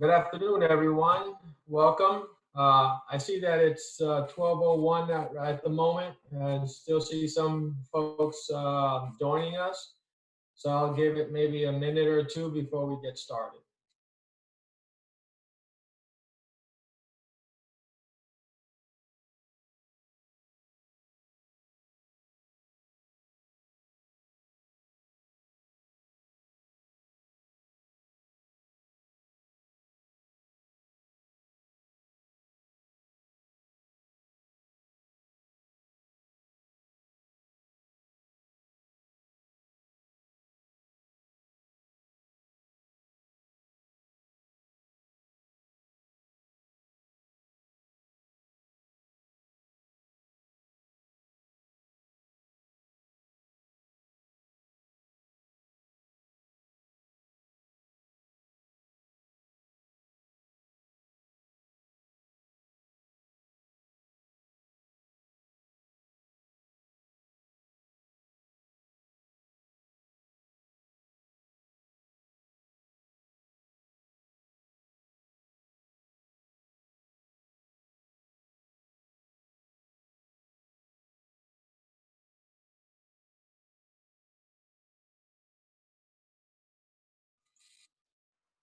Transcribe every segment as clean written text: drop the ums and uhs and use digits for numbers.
Good afternoon, everyone. Welcome. I see that it's 12:01 at the moment, and still see some folks joining us. So I'll give it maybe a minute or two before we get started.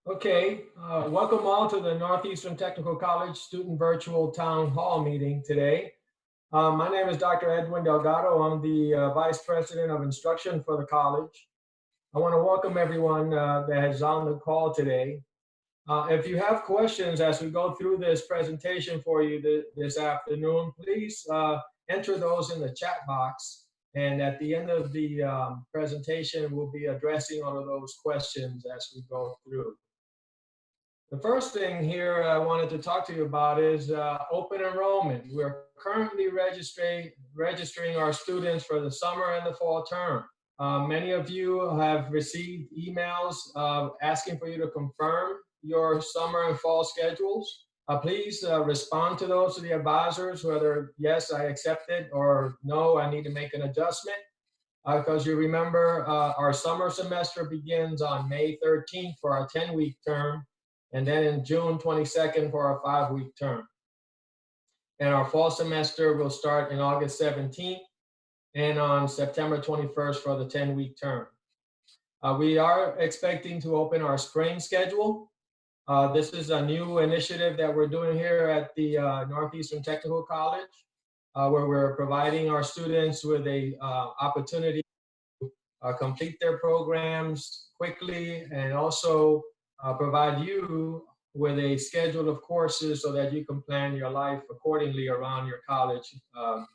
Okay, welcome all to the Northeastern Technical College Student Virtual Town Hall meeting today. My name is Dr. Edwin Delgado. I'm the Vice President of Instruction for the college. I want to welcome everyone that is on the call today. If you have questions as we go through this presentation for you this afternoon, please enter those in the chat box. And at the end of the presentation, we'll be addressing all of those questions as we go through. The first thing here I wanted to talk to you about is open enrollment. We're currently registering our students for the summer and the fall term. Many of you have received emails asking for you to confirm your summer and fall schedules. Please respond to those to the advisors, whether yes, I accept it, or no, I need to make an adjustment. Because you remember our summer semester begins on May 13th for our 10-week term, and then in June 22nd for our 5-week term. And our fall semester will start in August 17th and on September 21st for the 10-week term. We are expecting to open our spring schedule. This is a new initiative that we're doing here at the Northeastern Technical College, where we're providing our students with a opportunity to complete their programs quickly, and also provide you with a schedule of courses so that you can plan your life accordingly around your college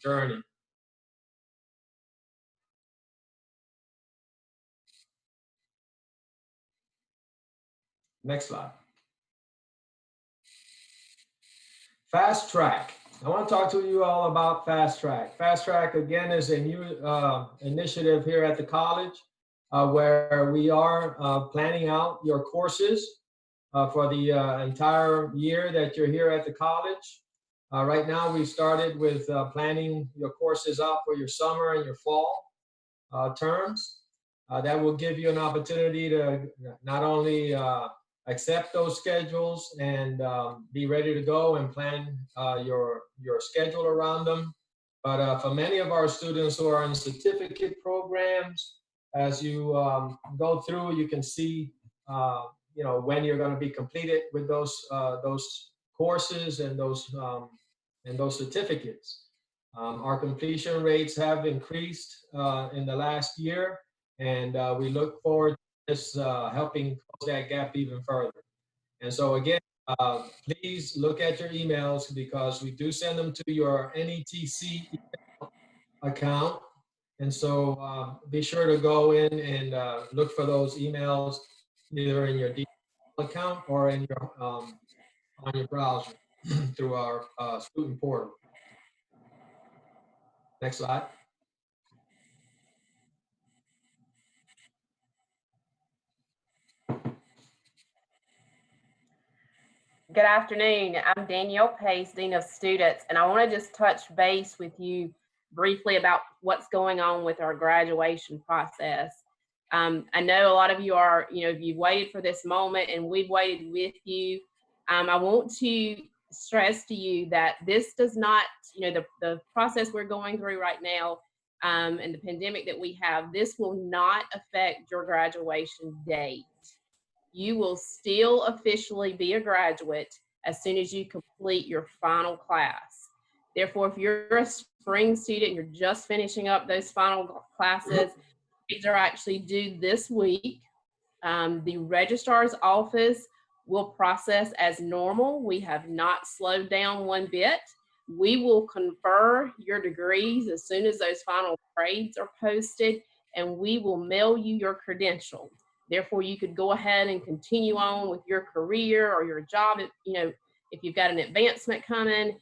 journey. Next slide. FastTrack. I want to talk to you all about FastTrack. FastTrack, again, is a new initiative here at the college where we are planning out your courses for the entire year that you're here at the college. Right now, we started with planning your courses out for your summer and your fall terms. That will give you an opportunity to not only accept those schedules and be ready to go and plan your schedule around them. But for many of our students who are in certificate programs, as you go through, you can see when you're going to be completed with those courses and those certificates. Our completion rates have increased in the last year, and we look forward to this helping close that gap even further. And so again, please look at your emails, because we do send them to your NETC account. And so be sure to go in and look for those emails either in your account or in your on your browser through our student portal. Next slide. Good afternoon. I'm Danielle Pace, Dean of Students, and I want to just touch base with you briefly about what's going on with our graduation process. I know a lot of you are, you've waited for this moment and we've waited with you. I want to stress to you that this does not, the process we're going through right now and the pandemic that we have, this will not affect your graduation date. You will still officially be a graduate as soon as you complete your final class. Therefore, if you're a spring student and you're just finishing up those final classes, these are actually due this week. The registrar's office will process as normal. We have not slowed down one bit. We will confer your degrees as soon as those final grades are posted, and we will mail you your credentials. Therefore, you could go ahead and continue on with your career or your job. If you've got an advancement coming,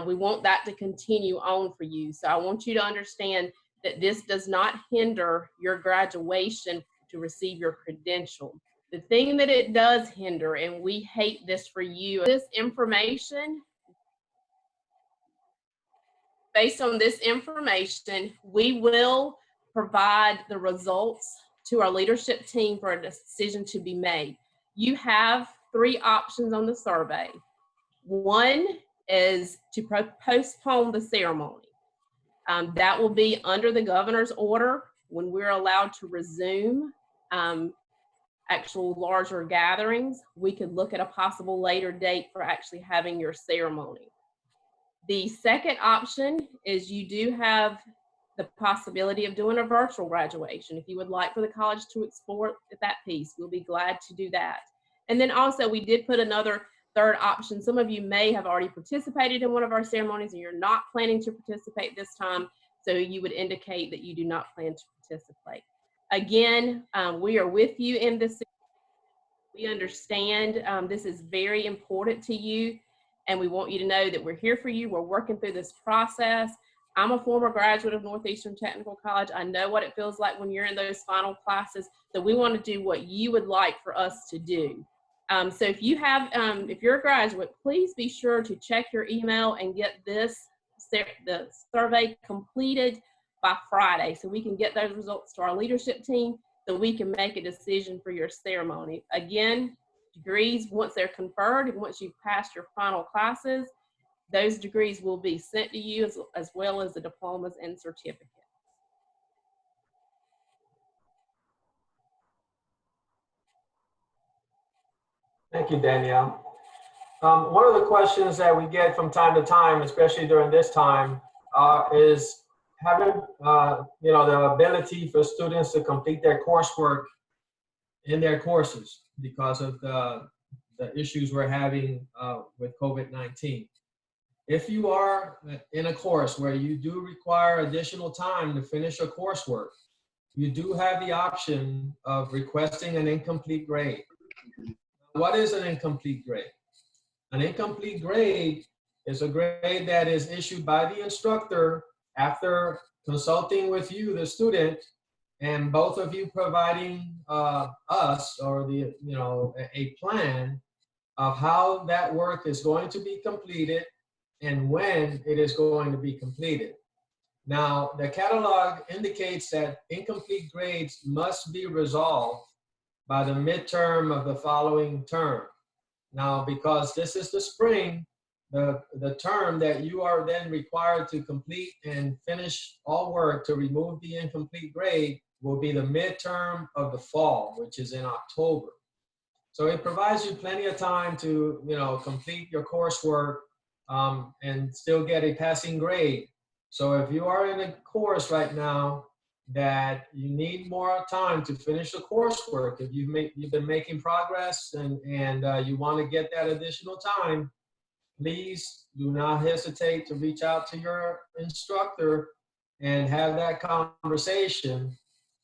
we want that to continue on for you. So I want you to understand that this does not hinder your graduation to receive your credential. The thing that it does hinder, and we hate this for you, this information, based on this information, we will provide the results to our leadership team for a decision to be made. You have 3 options on the survey. One is to postpone the ceremony. That will be under the governor's order when we're allowed to resume actual larger gatherings. We could look at a possible later date for actually having your ceremony. The second option is you do have the possibility of doing a virtual graduation. If you would like for the college to explore that piece, we'll be glad to do that. And then also we did put another third option. Some of you may have already participated in one of our ceremonies and you're not planning to participate this time, so you would indicate that you do not plan to participate. Again, we are with you in this. We understand this is very important to you, and we want you to know that we're here for you. We're working through this process. I'm a former graduate of Northeastern Technical College. I know what it feels like when you're in those final classes, so we want to do what you would like for us to do. So if you have, if you're a graduate, please be sure to check your email and get the survey completed by Friday, so we can get those results to our leadership team, so we can make a decision for your ceremony. Again, degrees, once they're conferred and once you've passed your final classes, those degrees will be sent to you as well as the diplomas and certificates. Thank you, Danielle. One of the questions that we get from time to time, especially during this time, is having the ability for students to complete their coursework in their courses because of the issues we're having with COVID-19. If you are in a course where you do require additional time to finish your coursework, you do have the option of requesting an incomplete grade. What is an incomplete grade? An incomplete grade is a grade that is issued by the instructor after consulting with you, the student, and both of you providing us or a plan of how that work is going to be completed and when it is going to be completed. Now, the catalog indicates that incomplete grades must be resolved by the midterm of the following term. Now, because this is the spring, the term that you are then required to complete and finish all work to remove the incomplete grade will be the midterm of the fall, which is in October. So it provides you plenty of time to complete your coursework and still get a passing grade. So if you are in a course right now that you need more time to finish the coursework, if you've been making progress and you want to get that additional time, please do not hesitate to reach out to your instructor and have that conversation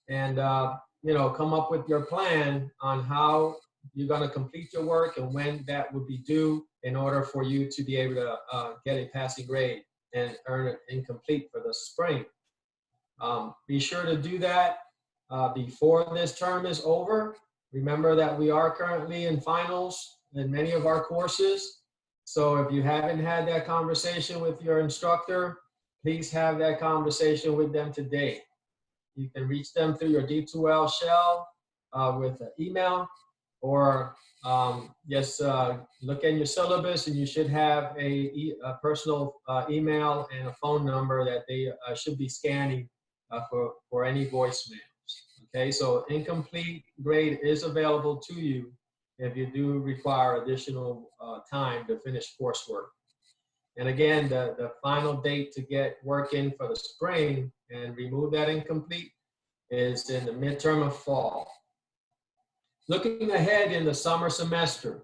and come up with your plan on how you're going to complete your work and when that would be due in order for you to be able to get a passing grade and earn it incomplete for the spring. Be sure to do that before this term is over. Remember that we are currently in finals in many of our courses. So if you haven't had that conversation with your instructor, please have that conversation with them today. You can reach them through your D2L shell with an email, or just look in your syllabus and you should have a personal email and a phone number that they should be scanning for any voicemails. Okay, so incomplete grade is available to you if you do require additional time to finish coursework. And again, the final date to get work in for the spring and remove that incomplete is in the midterm of fall. Looking ahead in the summer semester,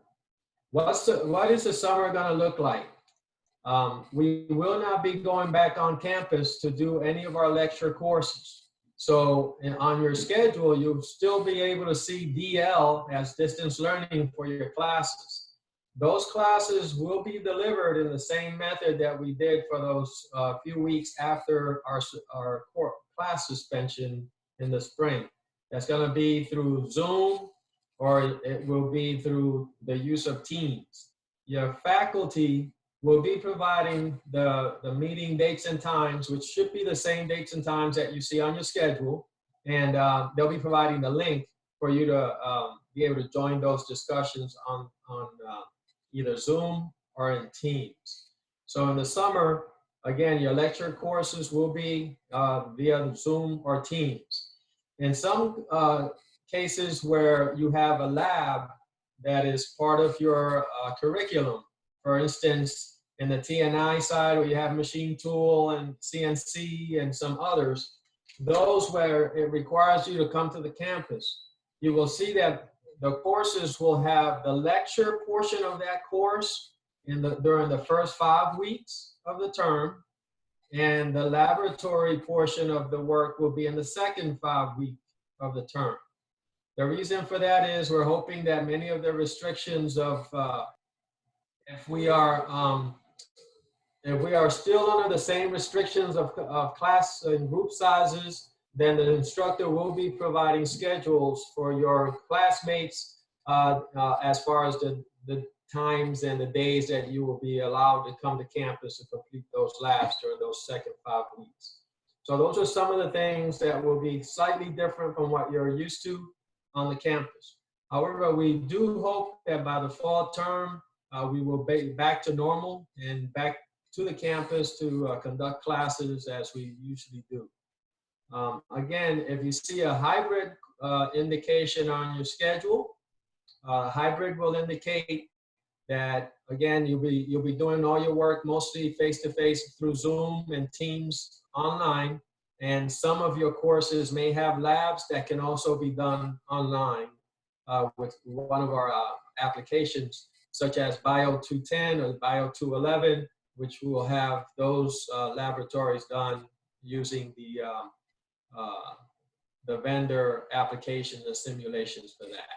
what is the summer going to look like? We will not be going back on campus to do any of our lecture courses. So on your schedule, you'll still be able to see DL as distance learning for your classes. Those classes will be delivered in the same method that we did for those few weeks after our class suspension in the spring. That's going to be through Zoom, or it will be through the use of Teams. Your faculty will be providing the meeting dates and times, which should be the same dates and times that you see on your schedule. And they'll be providing the link for you to be able to join those discussions on either Zoom or in Teams. So in the summer, again, your lecture courses will be via Zoom or Teams. In some cases where you have a lab that is part of your curriculum, for instance, in the TNI side where you have machine tool and CNC and some others, those where it requires you to come to the campus, you will see that the courses will have the lecture portion of that course during the first 5 weeks of the term, and the laboratory portion of the work will be in the second 5 weeks of the term. The reason for that is we're hoping that many of the restrictions of if we are still under the same restrictions of class and group sizes, then the instructor will be providing schedules for your classmates as far as the times and the days that you will be allowed to come to campus to complete those labs during those second 5 weeks. So those are some of the things that will be slightly different from what you're used to on the campus. However, we do hope that by the fall term, we will be back to normal and back to the campus to conduct classes as we usually do. Again, if you see a hybrid indication on your schedule, hybrid will indicate that, again, you'll be doing all your work mostly face-to-face through Zoom and Teams online, and some of your courses may have labs that can also be done online with one of our applications, such as Bio 210 or Bio 211, which will have those laboratories done using the vendor application, the simulations for that.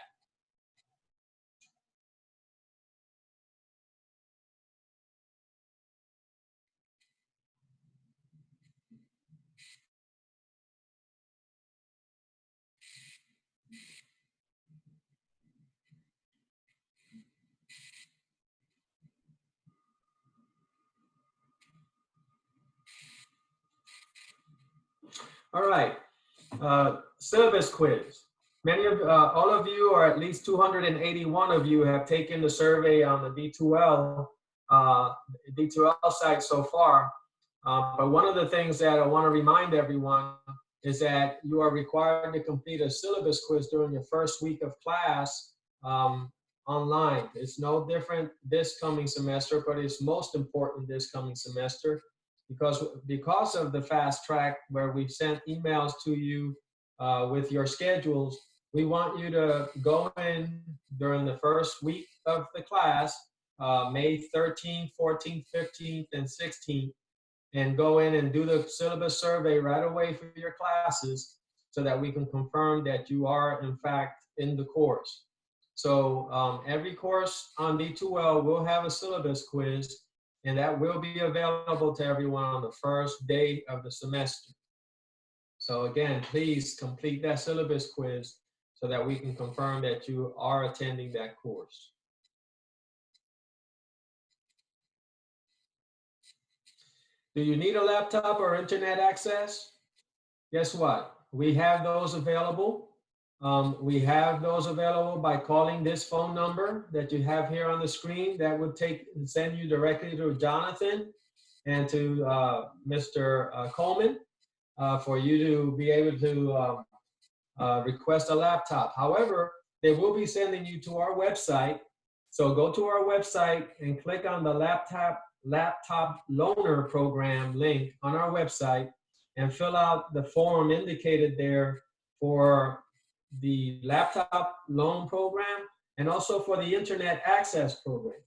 All right, syllabus quiz. All of you, or at least 281 of you, have taken the survey on the D2L site so far. But one of the things that I want to remind everyone is that you are required to complete a syllabus quiz during your first week of class online. It's no different this coming semester, but it's most important this coming semester because of the FastTrack, where we've sent emails to you with your schedules. We want you to go in during the first week of the class, May 13th, 14th, 15th, and 16th, and go in and do the syllabus survey right away for your classes so that we can confirm that you are, in fact, in the course. So every course on D2L will have a syllabus quiz, and that will be available to everyone on the first day of the semester. So again, please complete that syllabus quiz so that we can confirm that you are attending that course. Do you need a laptop or internet access? Guess what? We have those available. We have those available by calling this phone number that you have here on the screen. That would send you directly to Jonathan and to Mr. Coleman for you to be able to request a laptop. However, they will be sending you to our website. So go to our website and click on the laptop loaner program link on our website and fill out the form indicated there for the laptop loan program and also for the internet access program.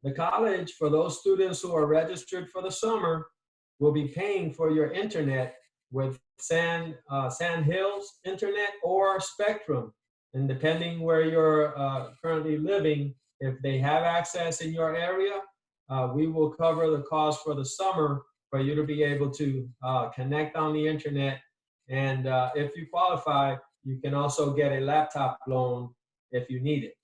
The college, for those students who are registered for the summer, will be paying for your internet with Sand Hills Internet or Spectrum. And depending where you're currently living, if they have access in your area, we will cover the cost for the summer for you to be able to connect on the internet. And if you qualify, you can also get a laptop loan if you need it.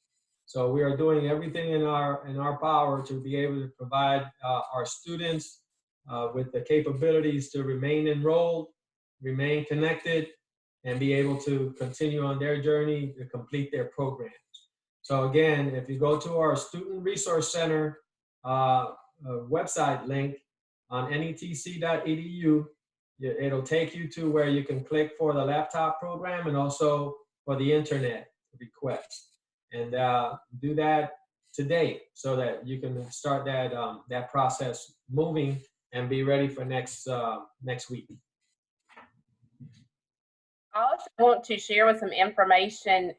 So we are doing everything in our power to be able to provide our students with the capabilities to remain enrolled, remain connected, and be able to continue on their journey to complete their programs. So again, if you go to our Student Resource Center website link on netc.edu, it'll take you to where you can click for the laptop program and also for the internet request. And do that today so that you can start that process moving and be ready for next week. I also want to share with some information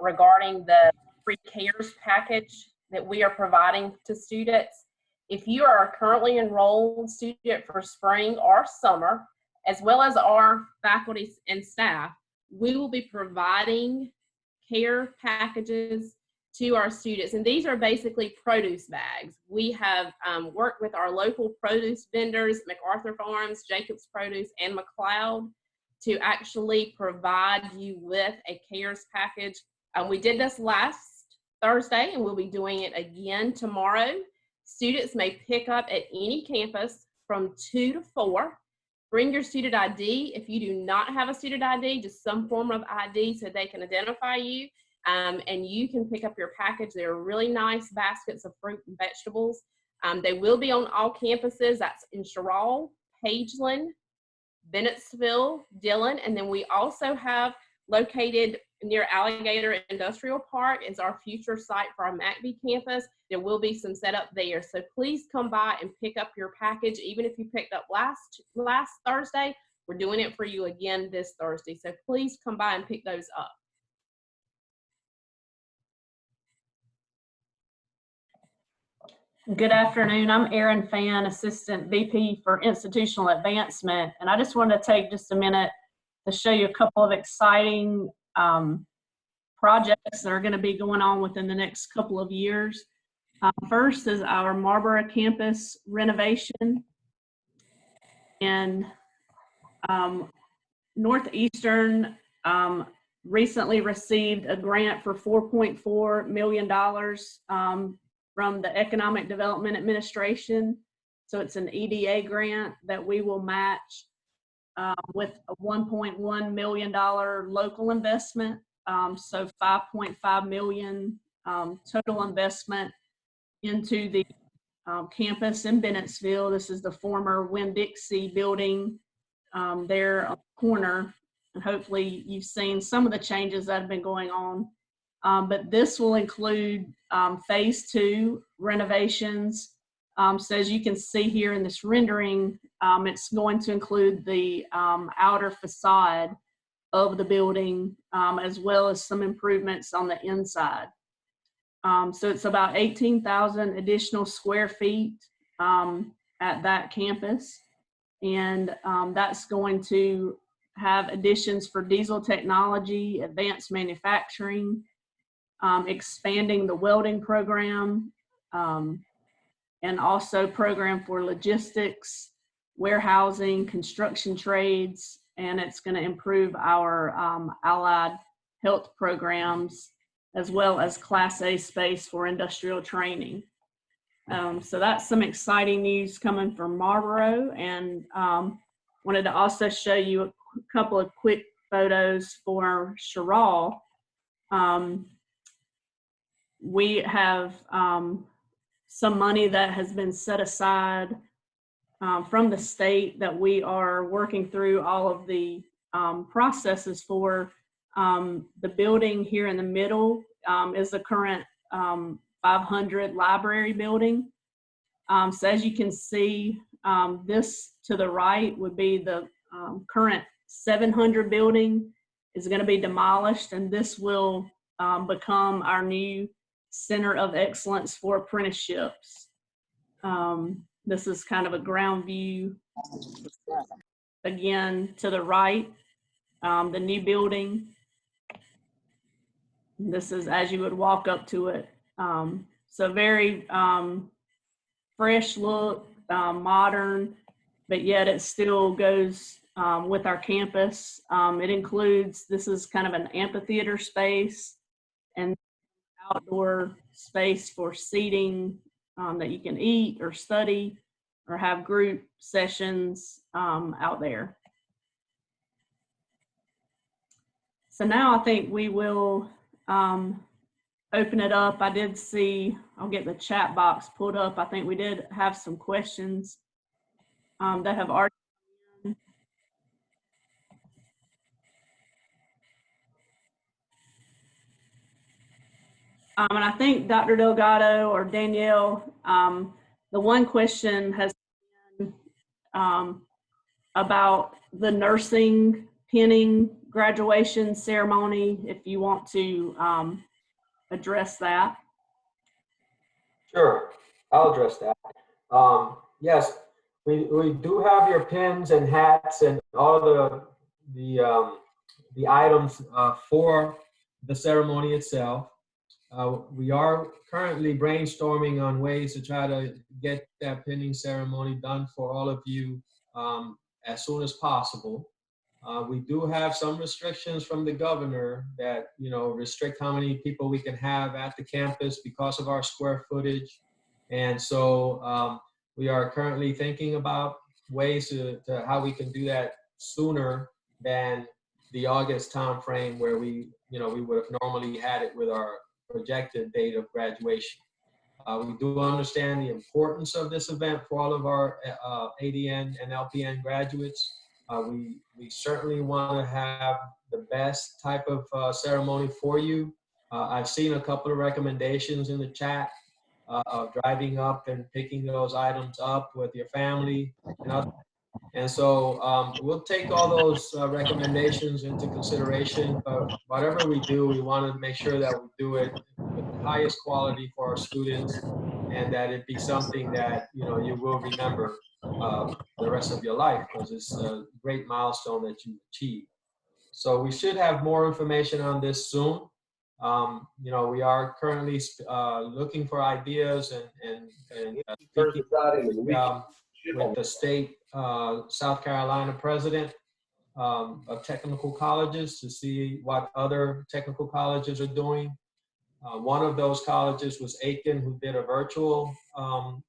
regarding the PreCares package that we are providing to students. If you are a currently enrolled student for spring or summer, as well as our faculty and staff, we will be providing care packages to our students. And these are basically produce bags. We have worked with our local produce vendors, MacArthur Farms, Jacobs Produce, and McLeod, to actually provide you with a CARES package. We did this last Thursday, and we'll be doing it again tomorrow. Students may pick up at any campus from 2 to 4. Bring your student ID. If you do not have a student ID, just some form of ID so they can identify you, and you can pick up your package. They're really nice baskets of fruit and vegetables. They will be on all campuses. That's in Sherrall, Pageland, Bennettsville, Dillon, and then we also have located near Alligator Industrial Park is our future site for our McBee campus. There will be some setup there. So please come by and pick up your package. Even if you picked up last Thursday, we're doing it for you again this Thursday. So please come by and pick those up. Good afternoon. I'm Erin Fan, Assistant VP for Institutional Advancement, and I just wanted to take just a minute to show you a couple of exciting projects that are going to be going on within the next couple of years. First is our Marburg Campus renovation, and Northeastern recently received a grant for $4.4 million from the Economic Development Administration. So it's an EDA grant that we will match with a $1.1 million local investment. So $5.5 million total investment into the campus in Bennettsville. This is the former Winn-Dixie building there on the corner. And hopefully you've seen some of the changes that have been going on. But this will include phase 2 renovations. So as you can see here in this rendering, it's going to include the outer facade of the building, as well as some improvements on the inside. So it's about 18,000 additional square feet at that campus. And that's going to have additions for diesel technology, advanced manufacturing, expanding the welding program, and also program for logistics, warehousing, construction trades, and it's going to improve our allied health programs, as well as Class A space for industrial training. So that's some exciting news coming from Marlboro, and wanted to also show you a couple of quick photos for Sherrall. We have some money that has been set aside from the state that we are working through all of the processes for. The building here in the middle is the current 500 library building. So as you can see, this to the right would be the current 700 building is going to be demolished, and this will become our new Center of Excellence for Apprenticeships. This is kind of a ground view. Again, to the right, the new building. This is as you would walk up to it. So very fresh look, modern, but yet it still goes with our campus. It includes, this is kind of an amphitheater space and outdoor space for seating that you can eat or study or have group sessions out there. So now I think we will open it up. I did see, I'll get the chat box pulled up. I think we did have some questions that have already come in. And I think Dr. Delgado or Danielle, the one question has been about the nursing pinning graduation ceremony, if you want to address that. Sure, I'll address that. Yes, we do have your pins and hats and all the items for the ceremony itself. We are currently brainstorming on ways to try to get that pinning ceremony done for all of you as soon as possible. We do have some restrictions from the governor that, you know, restrict how many people we can have at the campus because of our square footage. And so we are currently thinking about ways to how we can do that sooner than the August timeframe where we would have normally had it with our projected date of graduation. We do understand the importance of this event for all of our ADN and LPN graduates. We certainly want to have the best type of ceremony for you. I've seen a couple of recommendations in the chat of driving up and picking those items up with your family and others. And so we'll take all those recommendations into consideration, but whatever we do, we want to make sure that we do it with the highest quality for our students and that it be something that, you know, you will remember the rest of your life, because it's a great milestone that you achieved. So we should have more information on this soon. You know, we are currently looking for ideas and speaking with the state South Carolina president of technical colleges to see what other technical colleges are doing. One of those colleges was Aiken, who did a virtual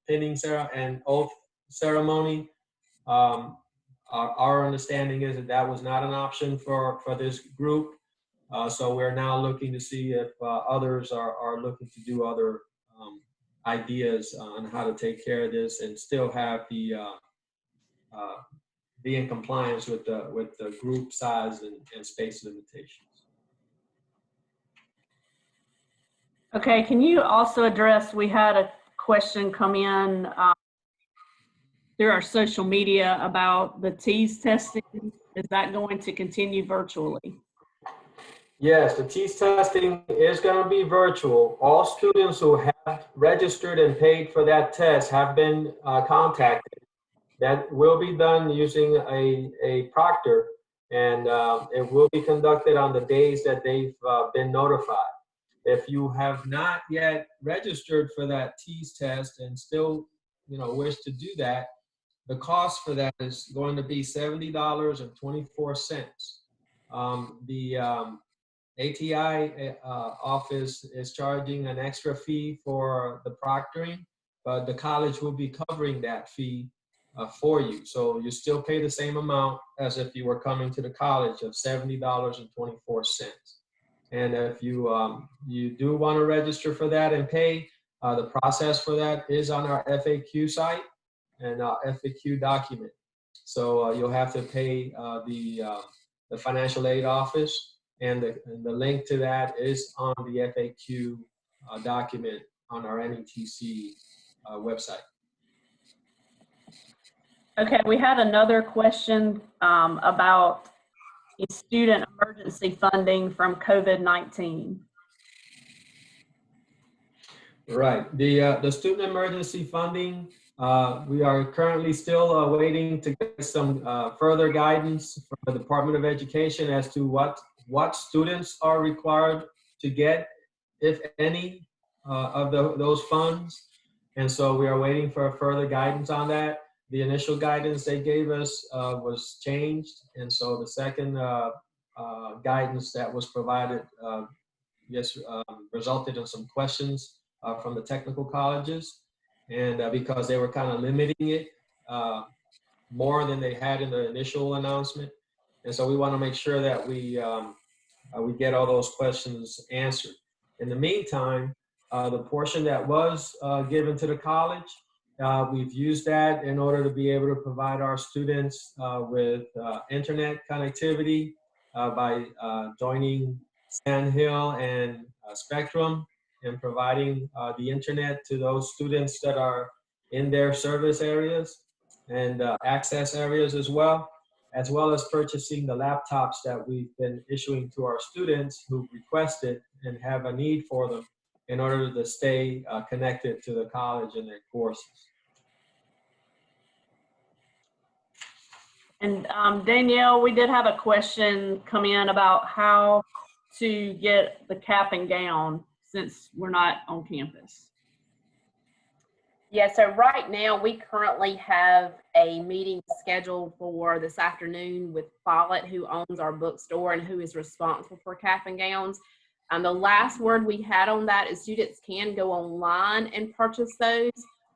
pinning and oath ceremony. Our understanding is that that was not an option for this group. So we're now looking to see if others are looking to do other ideas on how to take care of this and still have the be in compliance with the group size and space limitations. Okay, can you also address, we had a question come in through our social media about the TEAS testing. Is that going to continue virtually? Yes, the TEAS testing is going to be virtual. All students who have registered and paid for that test have been contacted. That will be done using a proctor, and it will be conducted on the days that they've been notified. If you have not yet registered for that TEAS test and still, you know, wish to do that, the cost for that is going to be $70.24. The ATI office is charging an extra fee for the proctoring. but the college will be covering that fee for you. So you still pay the same amount as if you were coming to the college of $70.24. And if you do want to register for that and pay, the process for that is on our FAQ site and our FAQ document. So you'll have to pay the financial aid office, and the link to that is on the FAQ document on our NETC website. Okay, we had another question about student emergency funding from COVID-19. Right. The student emergency funding, we are currently still waiting to get some further guidance from the Department of Education as to what students are required to get, if any, of those funds. And so we are waiting for further guidance on that. The initial guidance they gave us was changed. And so the second guidance that was provided resulted in some questions from the technical colleges. And because they were kind of limiting it more than they had in the initial announcement. And so we want to make sure that we get all those questions answered. In the meantime, the portion that was given to the college, we've used that in order to be able to provide our students with internet connectivity by joining Sandhill and Spectrum and providing the internet to those students that are in their service areas and access areas as well as purchasing the laptops that we've been issuing to our students who requested and have a need for them in order to stay connected to the college and their courses. And Danielle, we did have a question come in about how to get the cap and gown since we're not on campus. Yeah, so right now we currently have a meeting scheduled for this afternoon with Follett, who owns our bookstore and who is responsible for cap and gowns. The last word we had on that is students can go online and purchase those.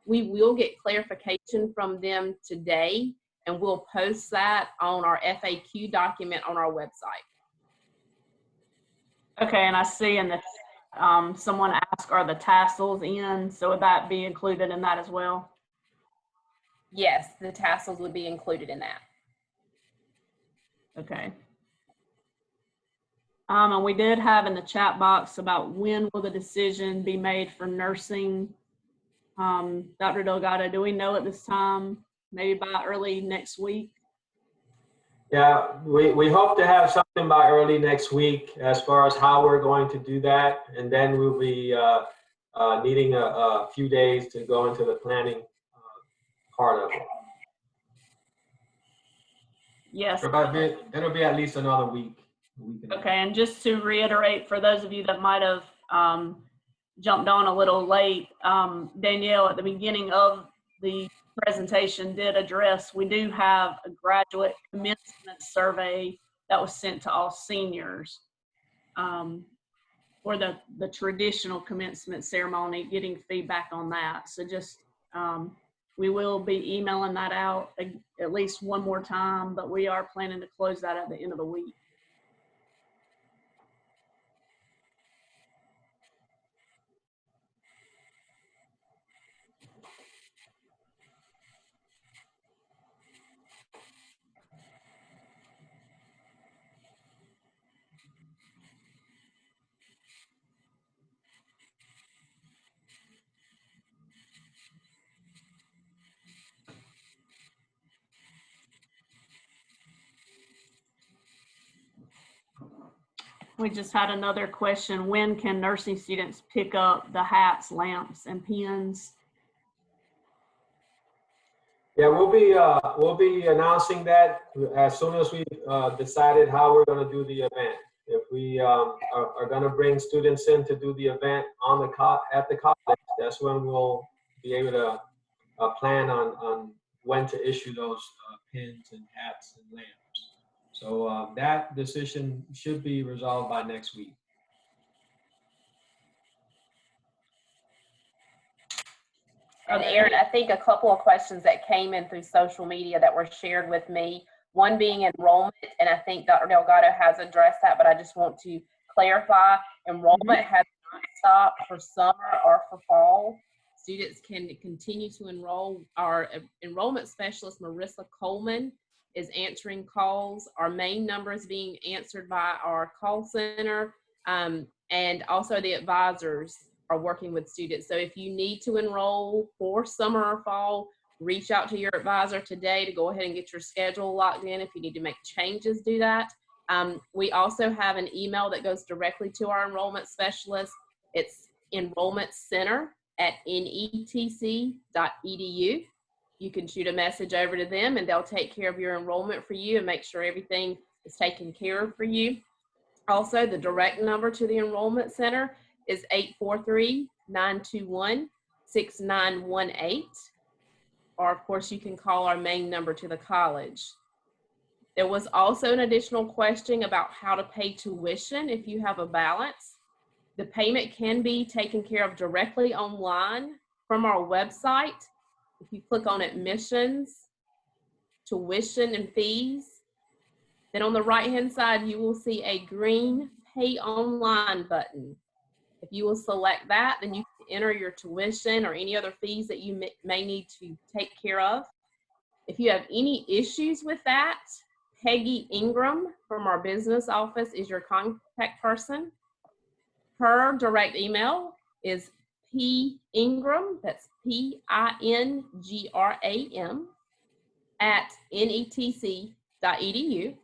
We will get clarification from them today, and we'll post that on our FAQ document on our website. Okay, and I see in the someone asked, are the tassels in? So would that be included in that as well? Yes, the tassels would be included in that. Okay. And we did have in the chat box about when will the decision be made for nursing. Dr. Delgado, do we know at this time? Maybe by early next week? Yeah, we hope to have something by early next week as far as how we're going to do that. And then we'll be needing a few days to go into the planning part of it. Yes. It'll be at least another week. Okay, and just to reiterate for those of you that might have jumped on a little late, Danielle at the beginning of the presentation did address, we do have a graduate commencement survey that was sent to all seniors for the traditional commencement ceremony, getting feedback on that. So just, we will be emailing that out at least one more time, but we are planning to close that at the end of the week. We just had another question. When can nursing students pick up the hats, lamps, and pens? Yeah, we'll be announcing that as soon as we decided how we're going to do the event. If we are going to bring students in to do the event at the college, that's when we'll be able to plan on when to issue those pins and hats and lamps. So that decision should be resolved by next week. And Erin, I think a couple of questions that came in through social media that were shared with me, one being enrollment, and I think Dr. Delgado has addressed that, but I just want to clarify, enrollment has not stopped for summer or for fall. Students can continue to enroll. Our enrollment specialist, Marissa Coleman, is answering calls. Our main number is being answered by our call center, and also the advisors are working with students. So if you need to enroll for summer or fall, reach out to your advisor today to go ahead and get your schedule locked in. If you need to make changes, do that. We also have an email that goes directly to our enrollment specialist. It's enrollmentcenter@netc.edu. You can shoot a message over to them and they'll take care of your enrollment for you and make sure everything is taken care of for you. Also, the direct number to the enrollment center is 843-921-6918. Or of course, you can call our main number to the college. There was also an additional question about how to pay tuition if you have a balance. The payment can be taken care of directly online from our website. If you click on admissions, tuition and fees, then on the right-hand side, you will see a green pay online button. If you will select that, then you can enter your tuition or any other fees that you may need to take care of. If you have any issues with that, Peggy Ingram from our business office is your contact person. Her direct email is pingram, that's PINGRAM, @netc.edu.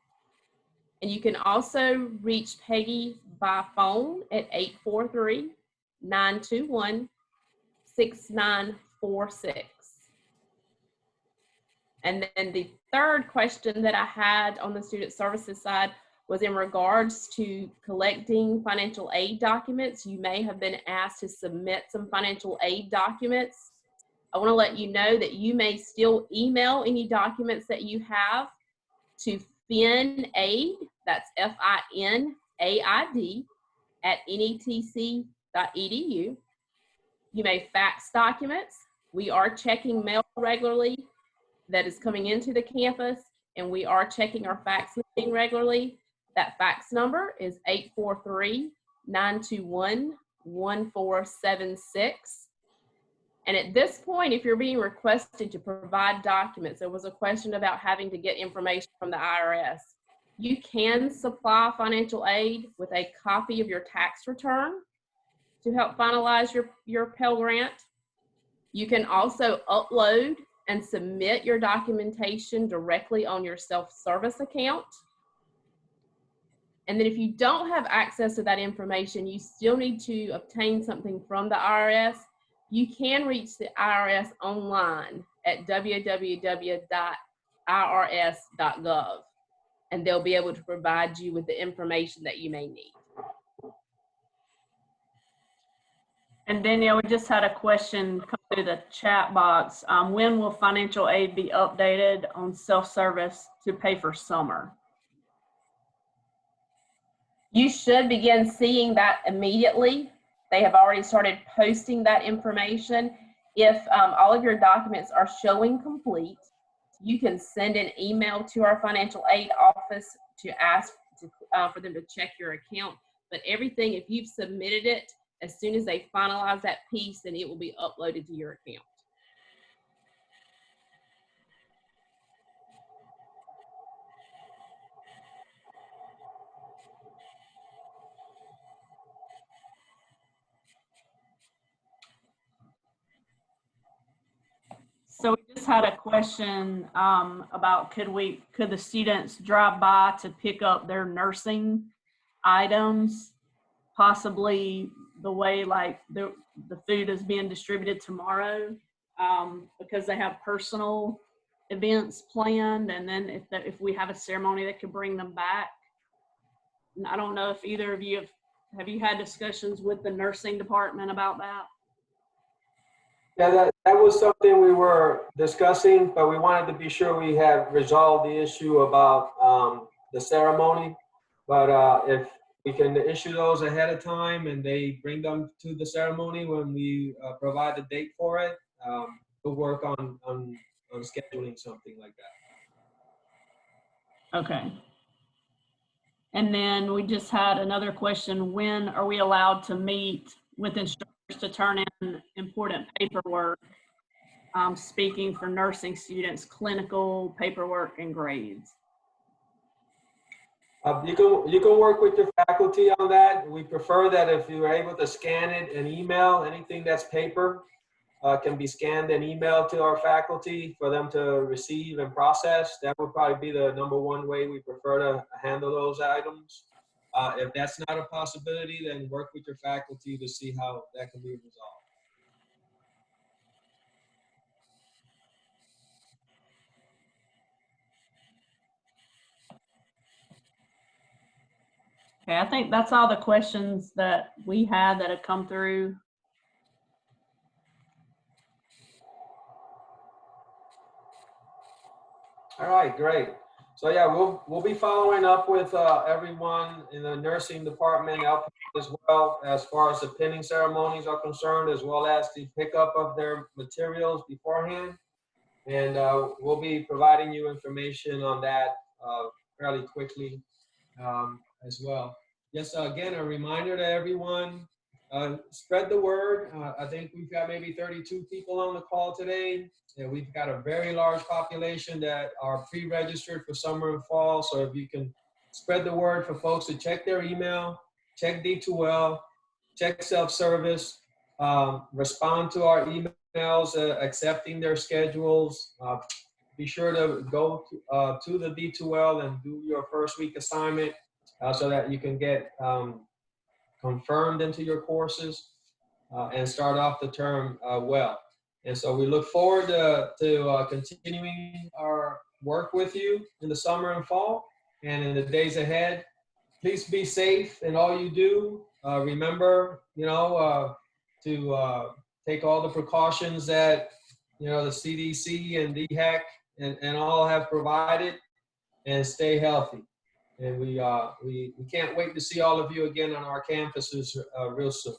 And you can also reach Peggy by phone at 843-921-6946. And then the third question that I had on the student services side was in regards to collecting financial aid documents. You may have been asked to submit some financial aid documents. I want to let you know that you may still email any documents that you have to FINAID, that's FINAID, @netc.edu. You may fax documents. We are checking mail regularly that is coming into the campus, and we are checking our fax machine regularly. That fax number is 843-921-1476. And at this point, if you're being requested to provide documents, there was a question about having to get information from the IRS. You can supply financial aid with a copy of your tax return to help finalize your Pell Grant. You can also upload and submit your documentation directly on your self-service account. And then if you don't have access to that information, you still need to obtain something from the IRS. You can reach the IRS online at www.irs.gov, and they'll be able to provide you with the information that you may need. And Danielle, we just had a question come through the chat box. When will financial aid be updated on self-service to pay for summer? You should begin seeing that immediately. They have already started posting that information. If all of your documents are showing complete, you can send an email to our financial aid office to ask for them to check your account. But everything, if you've submitted it, as soon as they finalize that piece, then it will be uploaded to your account. So we just had a question about could the students drive by to pick up their nursing items, possibly the way like the food is being distributed tomorrow, because they have personal events planned, and then if we have a ceremony that could bring them back. And I don't know if either of you have you had discussions with the nursing department about that? Yeah, that was something we were discussing, but we wanted to be sure we had resolved the issue about the ceremony. But if we can issue those ahead of time and they bring them to the ceremony when we provide the date for it, we'll work on scheduling something like that. Okay. And then we just had another question. When are we allowed to meet with instructors to turn in important paperwork? Speaking for nursing students, clinical paperwork and grades. You can work with your faculty on that. We prefer that if you're able to scan it and email, anything that's paper can be scanned and emailed to our faculty for them to receive and process. That would probably be the #1 way we prefer to handle those items. If that's not a possibility, then work with your faculty to see how that can be resolved. Okay, I think that's all the questions that we had that have come through. All right, great. So yeah, we'll be following up with everyone in the nursing department as well, as far as the pinning ceremonies are concerned, as well as the pickup of their materials beforehand. And we'll be providing you information on that fairly quickly as well. Yes, again, a reminder to everyone, spread the word. I think we've got maybe 32 people on the call today. And we've got a very large population that are pre-registered for summer and fall. So if you can spread the word for folks to check their email, check D2L, check self-service, respond to our emails, accepting their schedules. Be sure to go to the D2L and do your first week assignment so that you can get confirmed into your courses and start off the term well. And so we look forward to continuing our work with you in the summer and fall and in the days ahead. Please be safe in all you do. Remember, to take all the precautions that, the CDC and DHEC and all have provided, and stay healthy. And we can't wait to see all of you again on our campuses real soon.